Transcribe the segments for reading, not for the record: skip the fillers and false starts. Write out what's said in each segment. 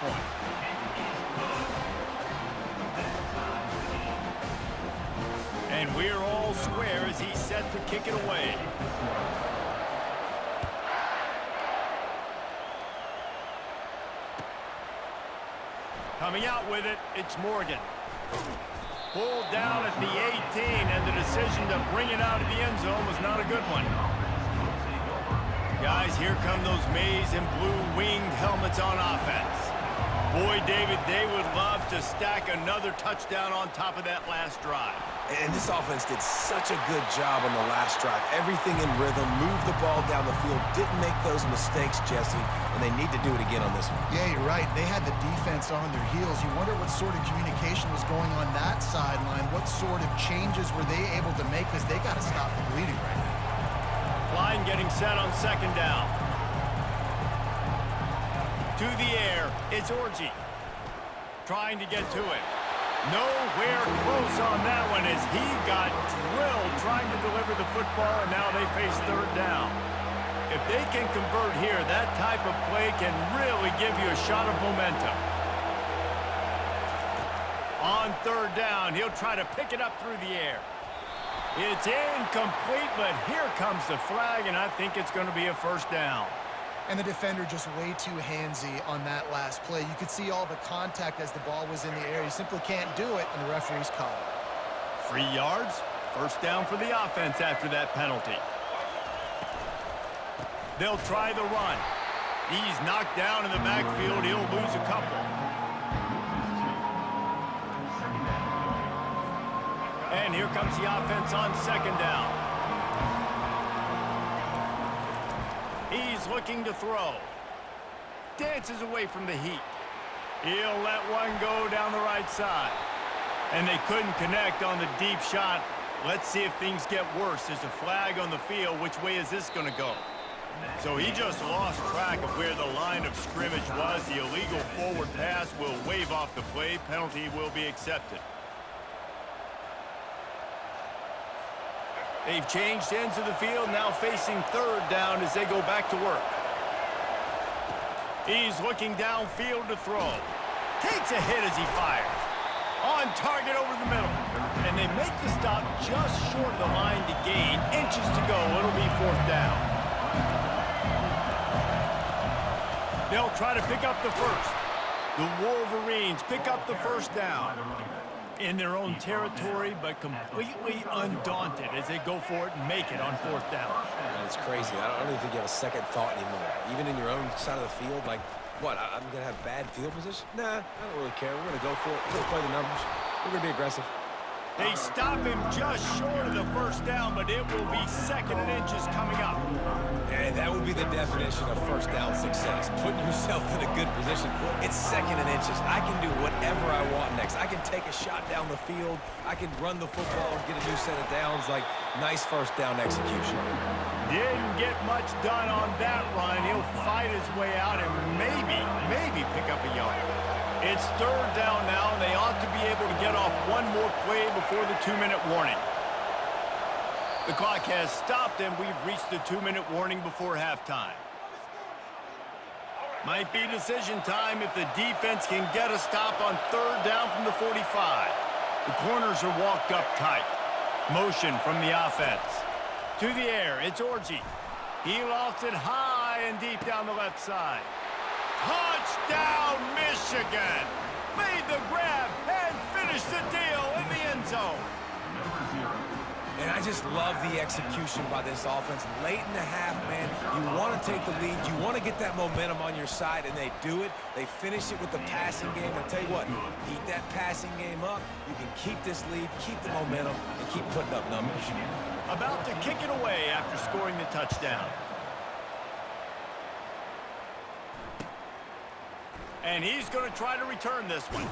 point. And we're all square as he's set to kick it away. Coming out with it, it's Morgan. Pulled down at the 18, and the decision to bring it out of the end zone was not a good one. Guys, here come those maize and blue winged helmets on offense. Boy, David, they would love to stack another touchdown on top of that last drive. And this offense did such a good job on the last drive. Everything in rhythm, moved the ball down the field, didn't make those mistakes, Jesse, and they need to do it again on this one. Yeah, you're right. They had the defense on their heels. You wonder what sort of communication was going on that sideline. What sort of changes were they able to make, because they got to stop the bleeding right now. Line getting set on second down. To the air, it's Orji. Trying to get to it. Nowhere close on that one as he got drilled trying to deliver the football, and now they face third down. If they can convert here, that type of play can really give you a shot of momentum. On third down, he'll try to pick it up through the air. It's incomplete, but here comes the flag, and I think it's going to be a first down. And the defender just way too handsy on that last play. You could see all the contact as the ball was in the air. You simply can't do it, and the referee's call it. 3 yards, first down for the offense after that penalty. They'll try the run. He's knocked down in the backfield. He'll lose a couple. And here comes the offense on second down. He's looking to throw. Dances away from the heat. He'll let one go down the right side. And they couldn't connect on the deep shot. Let's see if things get worse. There's a flag on the field. Which way is this going to go? So he just lost track of where the line of scrimmage was. The illegal forward pass will wave off the play. Penalty will be accepted. They've changed ends of the field, now facing third down as they go back to work. He's looking downfield to throw. Takes a hit as he fires. On target over the middle. And they make the stop just short of the line to gain. Inches to go. It'll be fourth down. They'll try to pick up the first. The Wolverines pick up the first down. In their own territory, but completely undaunted as they go for it and make it on fourth down. Man, it's crazy. I don't even think you have a second thought anymore. Even in your own side of the field, like, what, I'm going to have bad field position? Nah, I don't really care. We're going to go for it. We're going to play the numbers. We're going to be aggressive. They stop him just short of the first down, but it will be second and inches coming up. And that would be the definition of first down success. Putting yourself in a good position. It's second and inches. I can do whatever I want next. I can take a shot down the field. I can run the football and get a new set of downs. Like, nice first down execution. Didn't get much done on that run. He'll fight his way out and maybe pick up a yard. It's third down now, and they ought to be able to get off one more play before the 2-minute warning. The clock has stopped, and we've reached the 2-minute warning before halftime. Might be decision time if the defense can get a stop on third down from the 45. The corners are walked up tight. Motion from the offense. To the air, it's Orji. He lofts it high and deep down the left side. Touchdown, Michigan! Made the grab and finished the deal in the end zone. And I just love the execution by this offense. Late in the half, man, you want to take the lead. You want to get that momentum on your side, and they do it. They finish it with the passing game. I'll tell you what, keep that passing game up. You can keep this lead, keep the momentum, and keep putting up numbers. About to kick it away after scoring the touchdown. And he's going to try to return this one.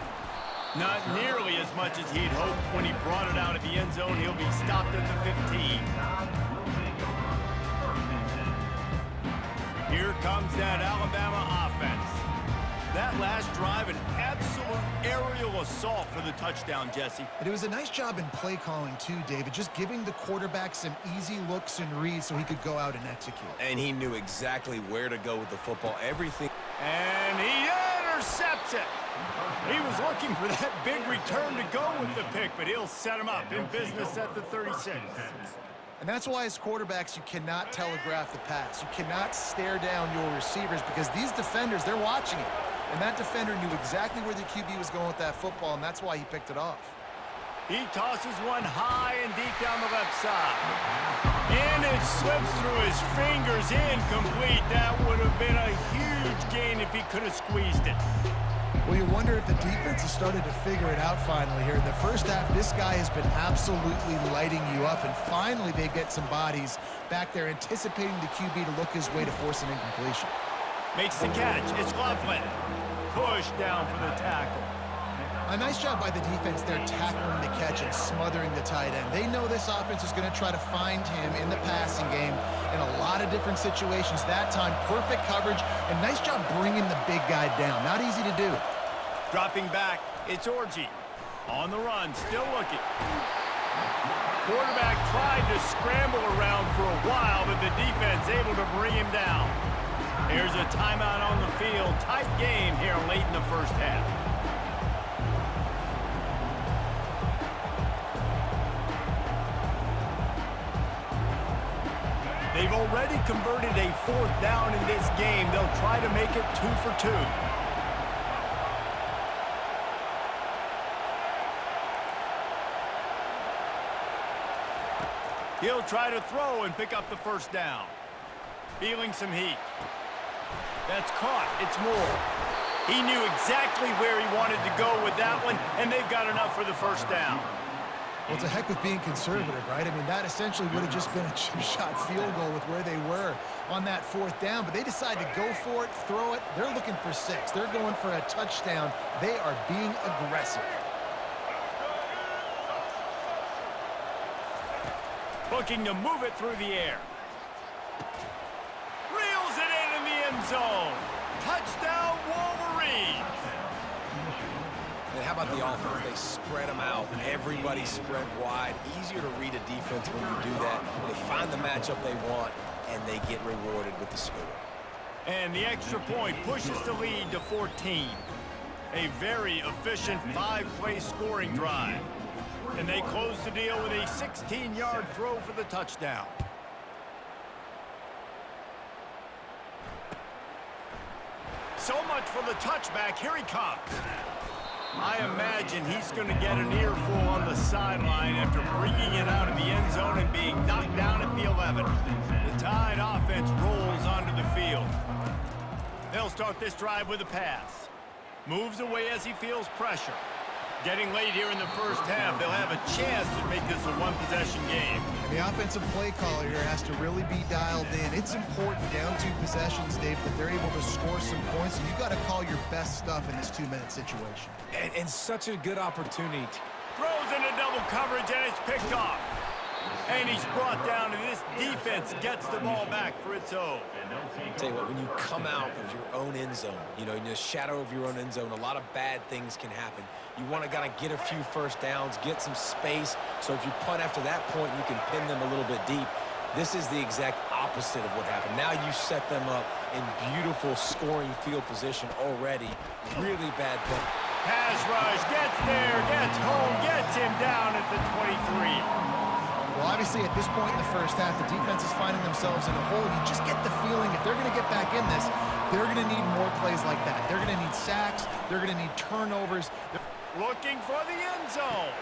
Not nearly as much as he'd hoped when he brought it out of the end zone. He'll be stopped at the 15. Here comes that Alabama offense. That last drive, an absolute aerial assault for the touchdown, Jesse. But it was a nice job in play calling too, David, just giving the quarterback some easy looks and reads so he could go out and execute. And he knew exactly where to go with the football. Everything. And he intercepts 36. He was looking for that big return to go with the pick, but he'll set him up in business at the 36. And that's why as quarterbacks, you cannot telegraph the pass. You cannot stare down your receivers because these defenders, they're watching it. And that defender knew exactly where the QB was going with that football, and that's why he picked it off. He tosses one high and deep down the left side. And it slips through his fingers, incomplete. That would have been a huge gain if he could have squeezed it. Well, you wonder if the defense has started to figure it out finally here. In the first half, this guy has been absolutely lighting you up, and finally they get some bodies back there anticipating the QB to look his way to force an incompletion. Makes the catch. It's Loveland. Pushed down for the tackle. A nice job by the defense there tackling the catch and smothering the tight end. They know this offense is going to try to find him in the passing game in a lot of different situations. That time, perfect coverage, and nice job bringing the big guy down. Not easy to do. Dropping back, it's Orji. On the run, still looking. Quarterback tried to scramble around for a while, but the defense able to bring him down. Here's a timeout on the field. Tight game here late in the first half. They've already converted a 4th down in this game. They'll try to make it 2 for 2. He'll try to throw and pick up the first down. Feeling some heat. That's caught. It's Moore. He knew exactly where he wanted to go with that one, and they've got enough for the first down. Well, it's a heck of being conservative, right? I mean, that essentially would have just been a chip-shot field goal with where they were on that 4th down, but they decided to go for it, throw it. They're looking for 6. They're going for a touchdown. They are being aggressive. Looking to move it through the air. Reels it in the end zone. Touchdown, Wolverines. And how about the offense? They spread them out. Everybody spread wide. Easier to read a defense when you do that. They find the matchup they want, and they get rewarded with the score. And the extra point pushes the lead to 14. A very efficient 5-play scoring drive. And they close the deal with a 16-yard throw for the touchdown. So much for the touchback. Here he comes. I imagine he's going to get an earful on the sideline after bringing it out of the end zone and being knocked down at the 11. The Tide offense rolls onto the field. They'll start this drive with a pass. Moves away as he feels pressure. Getting late here in the first half, they'll have a chance to make this a one-possession game. And the offensive play caller here has to really be dialed in. It's important down 2 possessions, Dave, that they're able to score some points, and you got to call your best stuff in this 2-minute situation. And such a good opportunity. Throws into double coverage, and it's picked off. And he's brought down, and this defense gets the ball back for its own. Tell you what, when you come out of your own end zone, you know, in the shadow of your own end zone, a lot of bad things can happen. You want to kind of get a few first downs, get some space, so if you punt after that point, you can pin them a little bit deep. This is the exact opposite of what happened. Now you set them up in beautiful scoring field position already. Really bad punt. Pass rush, gets there, gets home, gets him down at the 23. Well, obviously, at this point in the first half, the defense is finding themselves in a hole. You just get the feeling if they're going to get back in this, they're going to need more plays like that. They're going to need sacks. They're going to need turnovers. Looking for the end zone.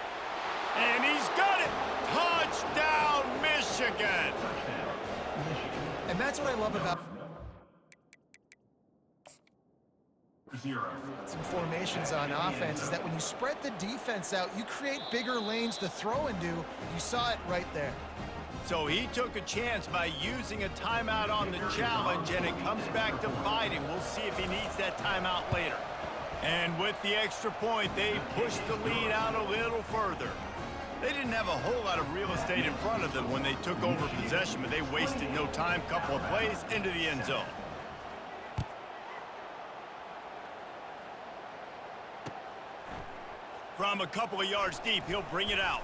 And he's got it. Touchdown, Michigan. And that's what I love about some formations on offense is that when you spread the defense out, you create bigger lanes to throw into. You saw it right there. So he took a chance by using a timeout on the challenge, and it comes back to bite him. We'll see if he needs that timeout later. And with the extra point, they push the lead out a little further. They didn't have a whole lot of real estate in front of them when they took over possession, but they wasted no time. Couple of plays into the end zone. From a couple of yards deep, he'll bring it out.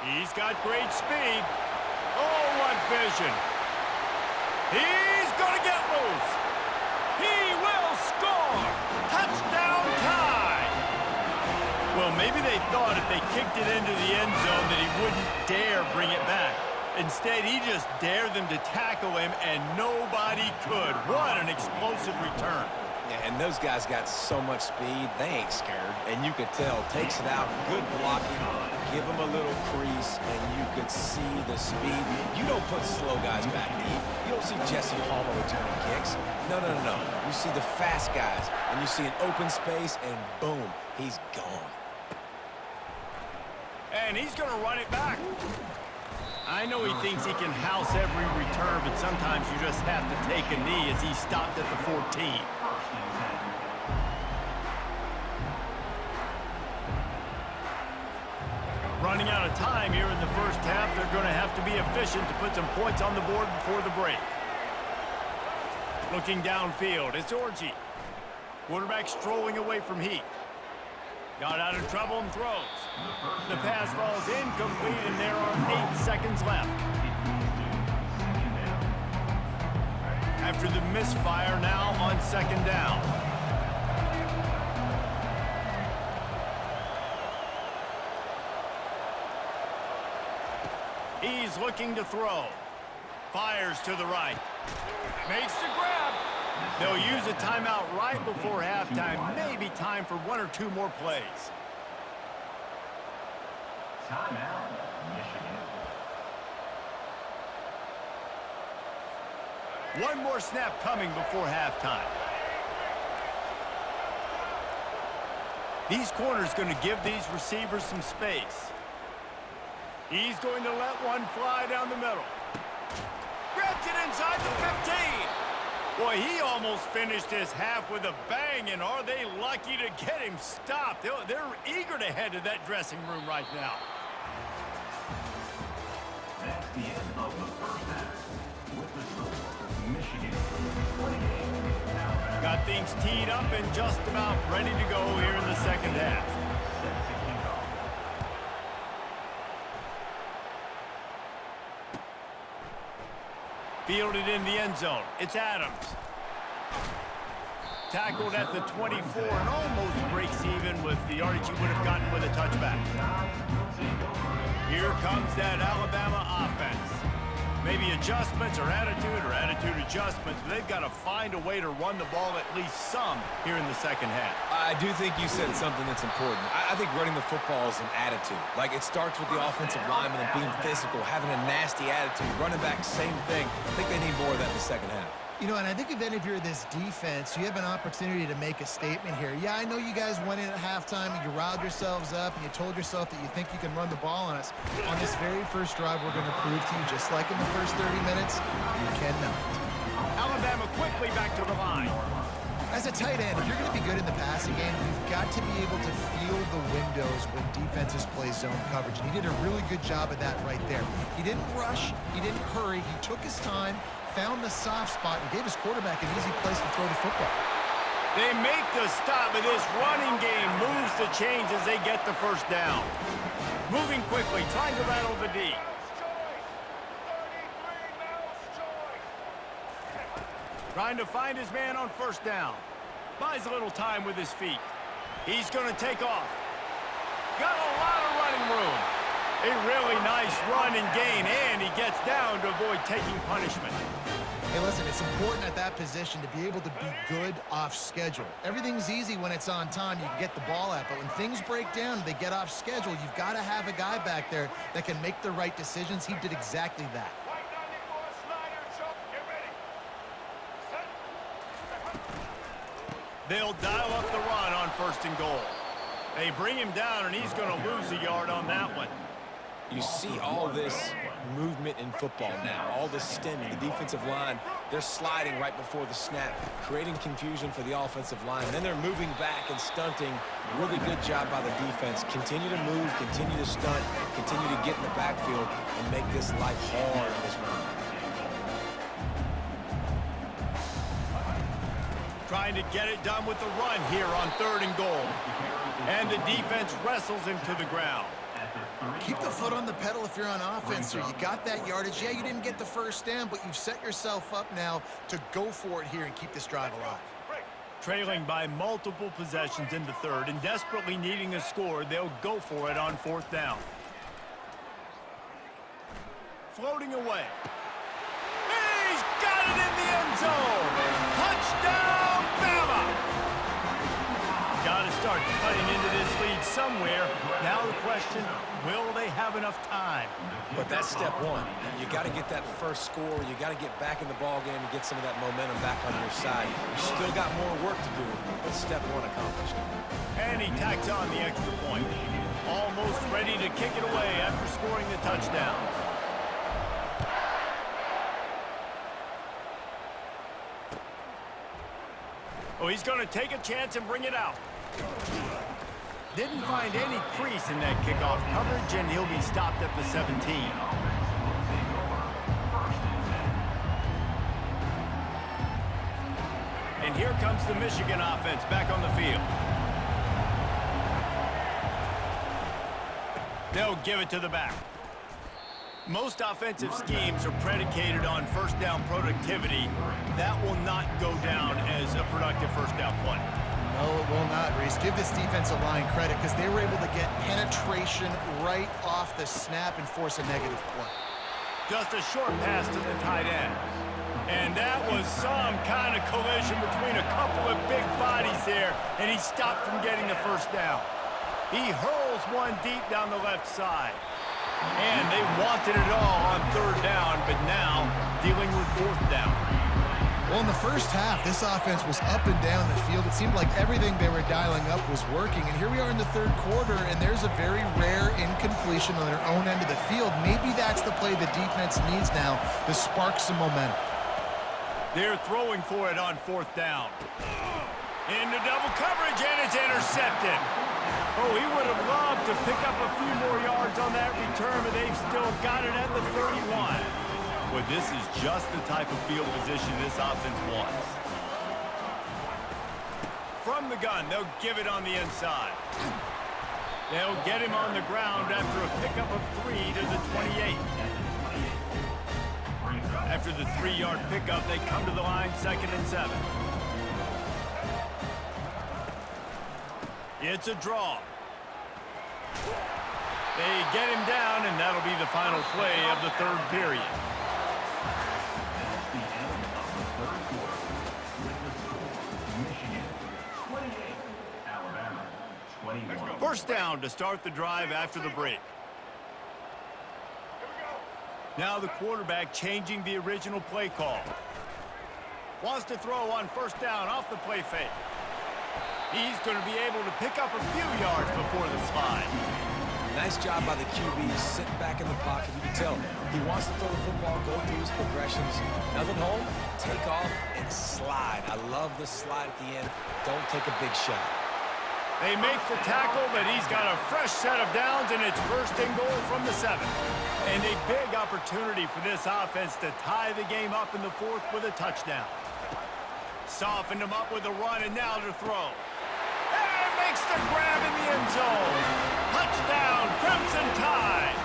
He's got great speed. Oh, what vision. He's going to get loose. He will score. maybe they thought if they kicked it into the end zone that he wouldn't dare bring it back. Instead, he just dared them to tackle him, and nobody could. What an explosive return. Yeah, and those guys got so much speed, they ain't scared. And you could tell, takes it out, good blocking, give them a little crease, and you could see the speed. You don't put slow guys back deep. You don't see Jesse Palmer returning kicks. No, no, no, no. You see the fast guys, and you see an open space, and boom, he's gone. And he's going to run it back. I know he thinks he can house every return, but sometimes you just have to take a knee as he stopped at the 14. Running out of time here in the first half, they're going to have to be efficient to put some points on the board before the break. Looking downfield, it's Orji. Quarterback strolling away from Heat. Got out of trouble and throws. The pass falls incomplete, and there are 8 seconds left. After the misfire, now on second down. He's looking to throw. Fires to the right. Makes the grab. They'll use a timeout right before halftime. Maybe time for 1 or 2 more plays. Timeout, Michigan. One more snap coming before halftime. These corners going to give these receivers some space. He's going to let one fly down the middle. Grabs it inside the 15. Boy, he almost finished his half with a bang, and are they lucky to get him stopped? They're eager to head to that dressing room right now. That's the end of the first half. With the score, Michigan 28. Got things teed up and just about ready to go here in the second half. Set to kick off. Fielded in the end zone. It's Adams. Tackled at the 24 and almost breaks even with the yardage he would have gotten with a touchback. Here comes that Alabama offense. Maybe adjustments or attitude adjustments, but they've got to find a way to run the ball at least some here in the second half. I do think you said something that's important. I think running the football is an attitude. Like, it starts with the offensive lineman and being physical, having a nasty attitude. Running back, same thing. I think they need more of that in the second half. You know, and I think if you're this defense, you have an opportunity to make a statement here. Yeah, I know you guys went in at halftime and you riled yourselves up and you told yourself that you think you can run the ball on us. On this very first drive, we're going to prove to you, just like in the first 30 minutes, you cannot. Alabama quickly back to the line. As a tight end, if you're going to be good in the passing game, you've got to be able to feel the windows when defenses play zone coverage. And he did a really good job of that right there. He didn't rush. He didn't hurry. He took his time, found the soft spot, and gave his quarterback an easy place to throw the football. They make the stop, but this running game moves the chains as they get the first down. Moving quickly, trying to rattle the D. Trying to find his man on first down. Buys a little time with his feet. He's going to take off. Got a lot of running room. A really nice run and gain, and he gets down to avoid taking punishment. Hey, listen, it's important at that position to be able to be good off schedule. Everything's easy when it's on time. You can get the ball out, but when things break down and they get off schedule, you've got to have a guy back there that can make the right decisions. He did exactly that. They'll dial up the run on first and goal. They bring him down, and he's going to lose a yard on that one. You see all this movement in football now, all this stemming. The defensive line, they're sliding right before the snap, creating confusion for the offensive line. Then they're moving back and stunting. Really good job by the defense. Continue to move, continue to stunt, continue to get in the backfield and make this life hard on this run. Trying to get it done with the run here on third and goal. And the defense wrestles him to the ground. Keep the foot on the pedal if you're on offense here. You got that yardage. Yeah, you didn't get the first down, but you've set yourself up now to go for it here and keep this drive alive. Trailing by multiple possessions in the third and desperately needing a score, they'll go for it on fourth down. Floating away. He's got it in the end zone! Touchdown, Bama! Got to start cutting into this lead somewhere. Now the question, will they have enough time? But that's step one. You got to get that first score. You got to get back in the ball game and get some of that momentum back on your side. You still got more work to do, but step one accomplished. And he tacks on the extra point. Almost ready to kick it away after scoring the touchdown. Oh, he's going to take a chance and bring it out. Didn't find any crease in that kickoff coverage, and he'll be stopped at the 17. And here comes the Michigan offense back on the field. They'll give it to the back. Most offensive schemes are predicated on first down productivity. That will not go down as a productive first down play. No, it will not, Reese. Give this defensive line credit because they were able to get penetration right off the snap and force a negative play. Just a short pass to the tight end. And that was some kind of collision between a couple of big bodies there, and he stopped from getting the first down. He hurls one deep down the left side. And they wanted it all on third down, but now dealing with fourth down. Well, in the first half, this offense was up and down the field. It seemed like everything they were dialing up was working. And here we are in the third quarter, and there's a very rare incompletion on their own end of the field. Maybe that's the play the defense needs now to spark some momentum. They're throwing for it on fourth down. Into double coverage, and it's intercepted. Oh, he would have loved to pick up a few more yards on that return, but they've still got it at the 31. But this is just the type of field position this offense wants. From the gun, they'll give it on the inside. They'll get him on the ground after a pickup of 3 to the 28. After the 3-yard pickup, they come to the line, 2nd and 7. It's a draw. They get him down, and that'll be the final play of the third period. That's the end of the third quarter. With the score, Michigan 28, Alabama 21. First down to start the drive after the break. Now the quarterback changing the original play call. Wants to throw on first down off the play fake. He's going to be able to pick up a few yards before the slide. Nice job by the QB, sitting back in the pocket. You can tell he wants to throw the football, go through his progressions. Nothing home, take off, and slide. I love the slide at the end. Don't take a big shot. They make the tackle, but he's got a fresh set of downs, and it's first and goal from the 7. And a big opportunity for this offense to tie the game up in the fourth with a touchdown. Softened him up with a run, and now to throw. And makes the grab in the end zone. Touchdown, Crimson Tide.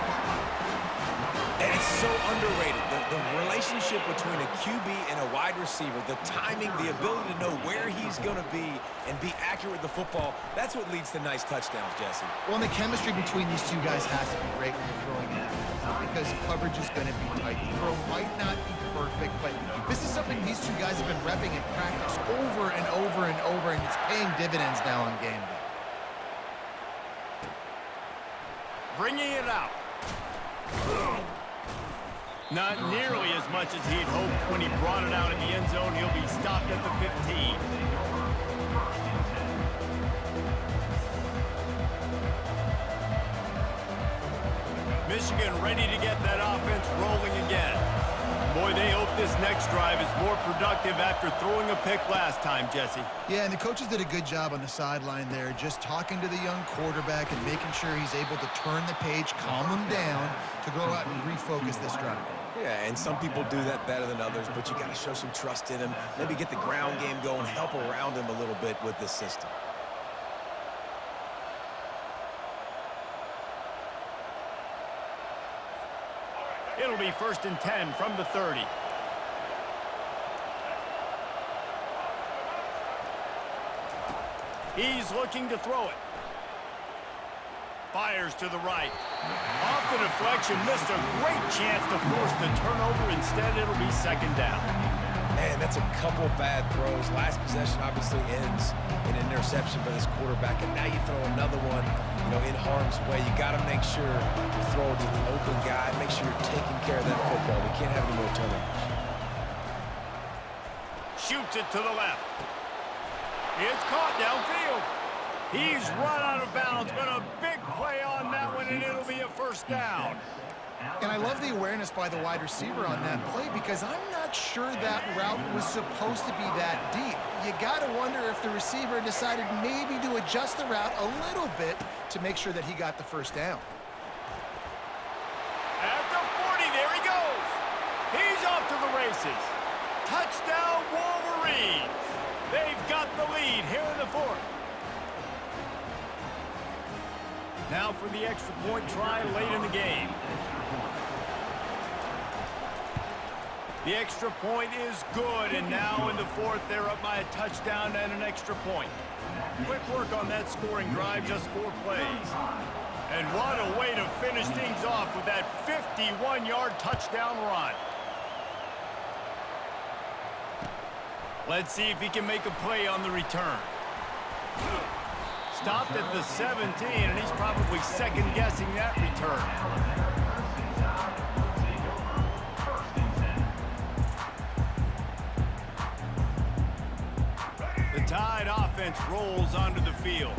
And it's so underrated. The relationship between a QB and a wide receiver, the timing, the ability to know where he's going to be and be accurate with the football, that's what leads to nice touchdowns, Jesse. Well, and the chemistry between these two guys has to be great when you're throwing it because coverage is going to be tight. The throw might not be perfect, but this is something these two guys have been repping in practice over and over and over, and it's paying dividends now on game day. Bringing it out. Not nearly as much as he'd hoped when he brought it out in the end zone. He'll be stopped at the 15. Michigan ready to get that offense rolling again. Boy, they hope this next drive is more productive after throwing a pick last time, Jesse. Yeah, and the coaches did a good job on the sideline there, just talking to the young quarterback and making sure he's able to turn the page, calm him down, to go out and refocus this drive. Yeah, and some people do that better than others, but you got to show some trust in him. Maybe get the ground game going, help around him a little bit with this system. It'll be 1st and 10 from the 30. He's looking to throw it. Fires to the right. Off the deflection, missed a great chance to force the turnover. Instead, it'll be second down. Man, that's a couple bad throws. Last possession obviously ends in an interception by this quarterback, and now you throw another one, in harm's way. You got to make sure you throw it to the open guy. Make sure you're taking care of that football. We can't have any more turnovers. Shoots it to the left. It's caught downfield. He's run out of bounds, but a big play on that one, and it'll be a first down. And I love the awareness by the wide receiver on that play because I'm not sure that route was supposed to be that deep. You got to wonder if the receiver decided maybe to adjust the route a little bit to make sure that he got the first down. At the 40, there he goes. He's off to the races. Touchdown, Wolverines. They've got the lead here in the fourth. Now for the extra point try late in the game. The extra point is good, and now in the fourth, they're up by a touchdown and an extra point. Quick work on that scoring drive, just 4 plays. And what a way to finish things off with that 51-yard touchdown run. Let's see if he can make a play on the return. Stopped at the 17, and he's probably second-guessing that return. The Tide offense rolls onto the field.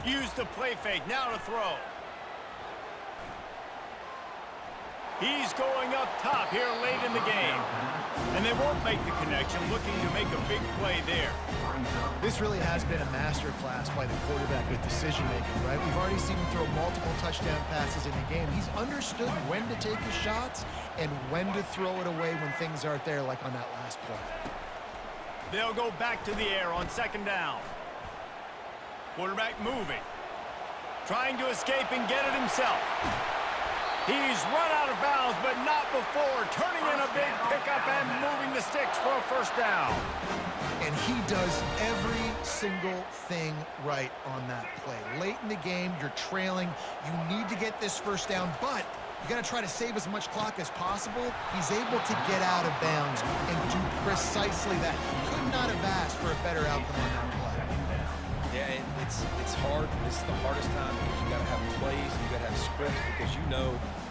Use the play fake, now to throw. He's going up top here late in the game. And they won't make the connection, looking to make a big play there. This really has been a masterclass by the quarterback with decision-making, right? We've already seen him throw multiple touchdown passes in the game. He's understood when to take his shots and when to throw it away when things aren't there, like on that last play. They'll go back to the air on second down. Quarterback moving. Trying to escape and get it himself. He's run out of bounds, but not before turning in a big pickup and moving the sticks for a first down. And he does every single thing right on that play. Late in the game, you're trailing. You need to get this first down, but you got to try to save as much clock as possible. He's able to get out of bounds and do precisely that. Could not have asked for a better outcome on that play. Yeah, it's hard. This is the hardest time because you got to have plays and you got to have scripts because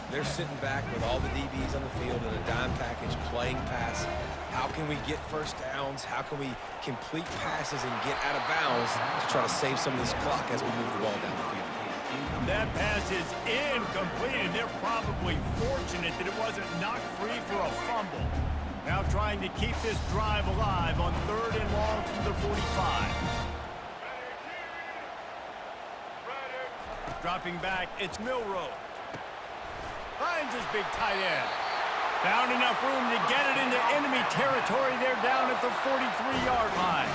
they're sitting back with all the DBs on the field in a dime package playing pass. How can we get first downs? How can we complete passes and get out of bounds to try to save some of this clock as we move the ball down the field? That pass is incomplete, and they're probably fortunate that it wasn't knocked free for a fumble. Now trying to keep this drive alive on 3rd and long from the 45. Dropping back, it's Milroe. Finds his big tight end. Found enough room to get it into enemy territory. They're down at the 43-yard line.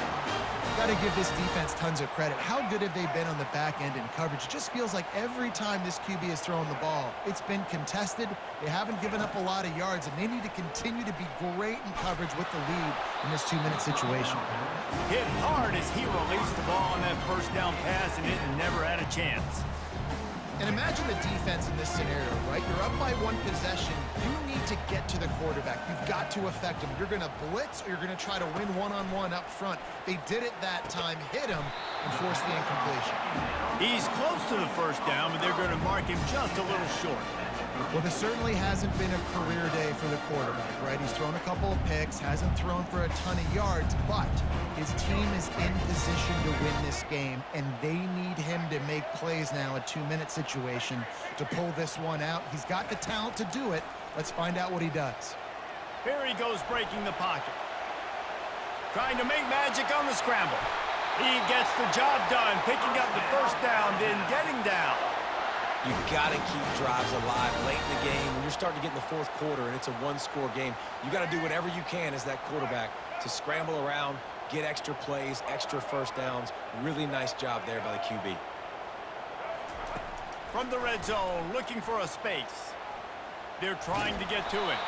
Got to give this defense tons of credit. How good have they been on the back end in coverage? It just feels like every time this QB has thrown the ball, it's been contested. They haven't given up a lot of yards, and they need to continue to be great in coverage with the lead in this 2-minute situation. Hit hard as he released the ball on that first down pass, and it never had a chance. And imagine the defense in this scenario, right? You're up by 1 possession. You need to get to the quarterback. You've got to affect him. You're going to blitz or you're going to try to win one-on-one up front. They did it that time, hit him, and forced the incompletion. He's close to the first down, but they're going to mark him just a little short. Well, this certainly hasn't been a career day for the quarterback, right? He's thrown a couple of picks, hasn't thrown for a ton of yards, but his team is in position to win this game, and they need him to make plays now, a 2-minute situation, to pull this one out. He's got the talent to do it. Let's find out what he does. Here he goes breaking the pocket. Trying to make magic on the scramble. He gets the job done, picking up the first down, then getting down. You got to keep drives alive late in the game. When you're starting to get in the 4th quarter and it's a 1-score game, you got to do whatever you can as that quarterback to scramble around, get extra plays, extra first downs. Really nice job there by the QB. From the red zone, looking for a space. They're trying to get to it.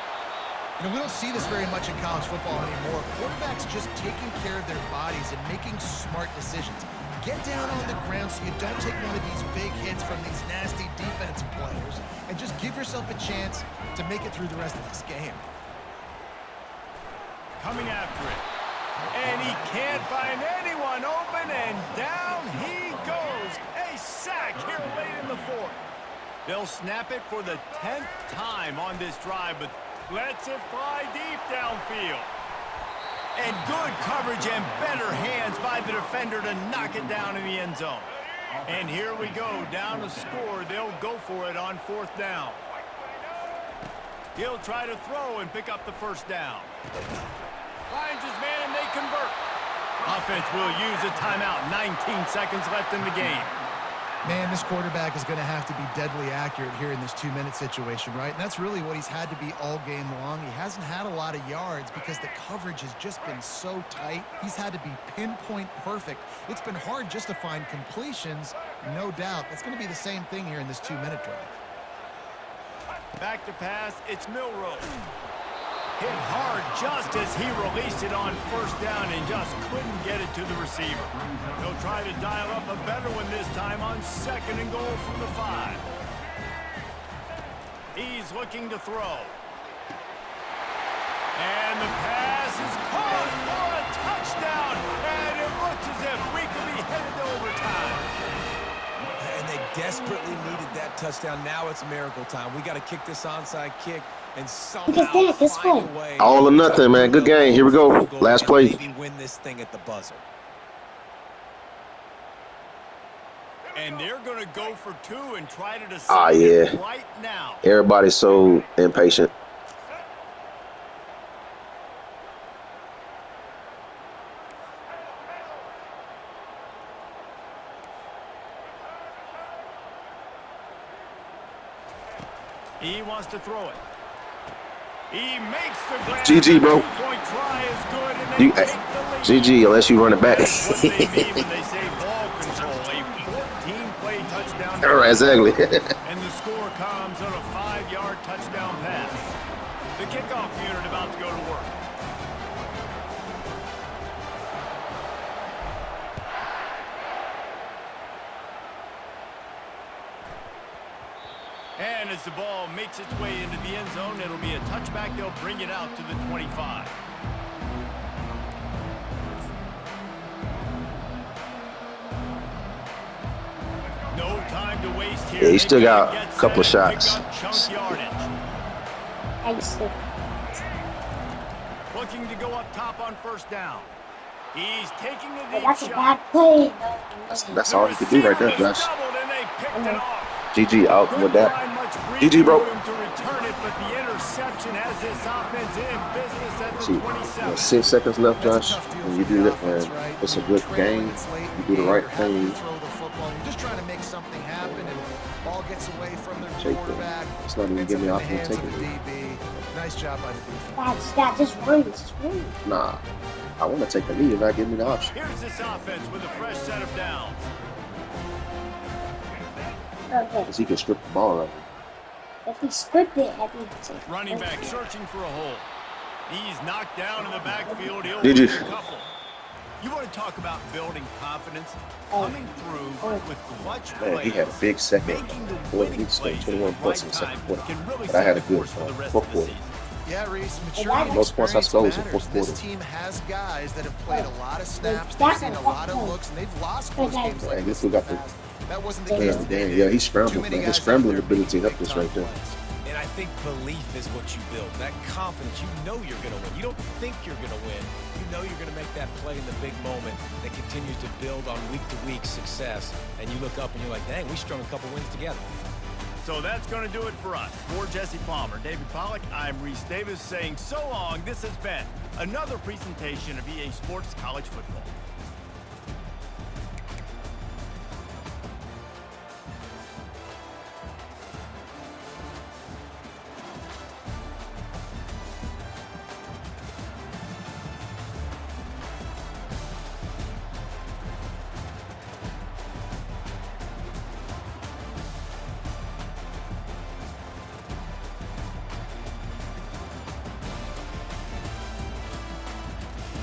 You know, we don't see this very much in college football anymore. Quarterbacks just taking care of their bodies and making smart decisions. Get down on the ground so you don't take one of these big hits from these nasty defensive players and just give yourself a chance to make it through the rest of this game. Coming after it. And he can't find anyone open, and down he goes. A sack here late in the fourth. They'll snap it for the 10th time on this drive, but lets it fly deep downfield. And good coverage and better hands by the defender to knock it down in the end zone. And here we go, down to score. They'll go for it on 4th down. He'll try to throw and pick up the first down. Finds his man and they convert. Offense will use a timeout. 19 seconds left in the game. Man, this quarterback is going to have to be deadly accurate here in this 2-minute situation, right? And that's really what he's had to be all game long. He hasn't had a lot of yards because the coverage has just been so tight. He's had to be pinpoint perfect. It's been hard just to find completions, no doubt. That's going to be the same thing here in this 2-minute drive. Back to pass, it's Milroe. Hit hard just as he released it on 1st down and just couldn't get it to the receiver. He'll try to dial up a better one this time on 2nd and goal from the 5. He's looking to throw. And the pass is caught for a touchdown. And it looks as if we could be headed to overtime. And they desperately needed that touchdown. Now it's miracle time. We got to kick this onside kick and somehow find a way. All or nothing, man. Good game. Here we go. Last play. Maybe win this thing at the buzzer. And they're going to go for 2 and try to decide yeah. right now. Everybody's so impatient. He wants to throw it. He makes the grab. GG, bro. Two-point try is good, and they take the lead. GG, unless you run it back. That's what they mean when they say ball control. A 14-play touchdown. All right, exactly. And the score comes on a 5-yard touchdown pass. The kickoff unit about to go to work. And as the ball makes its way into the end zone, it'll be a touchback. They'll bring it out to the 25. No time to waste here. Yeah, he still got a couple of shots. Looking to go up top on 1st down. He's taking the deep That's a shot. bad play. That's all you can do right there, Josh. Doubled and they picked it off. GG out with that. GG, bro. See, 6 seconds left, Josh. When you do that, man, it's a good game. You do the right thing. You're just trying to make something happen, and ball gets away from their Take quarterback. it. It's not even giving me option to take it. DB. Nice job by the defense. Dad, just run. Just run. Nah, I want to take the lead and not give me the option. Here's this offense with a fresh set of downs. Okay. Because he can strip the ball right. If he script it, I think it's it. Running back searching for a hole. He's knocked down in the backfield. He'll Did you? win a couple. You want to talk about building confidence? Coming through with clutch plays. Man, he had a big second. Making the Boy, he winning scored plays 21 at points in right the second time quarter. can really But I had a set the good course for the rest fourth of the quarter. season. Yeah, Reese, maturity Most points I experience scored was in matters. fourth quarter. This team has guys that have played a lot of snaps, they've seen a lot of looks, and they've lost close games like And this this we in the got the past. That wasn't the case today. yeah, he's Too scrambling, many man. guys His scrambling out there ability making helped us tough right there. plays. And I think belief is what you build. That confidence, you know you're going to win. You don't think you're going to win. You know you're going to make that play in the big moment that continues to build on week-to-week success. And you look up and you're like, dang, we strung a couple wins together. So that's going to do it for us. For Jesse Palmer, David Pollack, I'm Reese Davis saying so long. This has been another presentation of EA Sports College Football.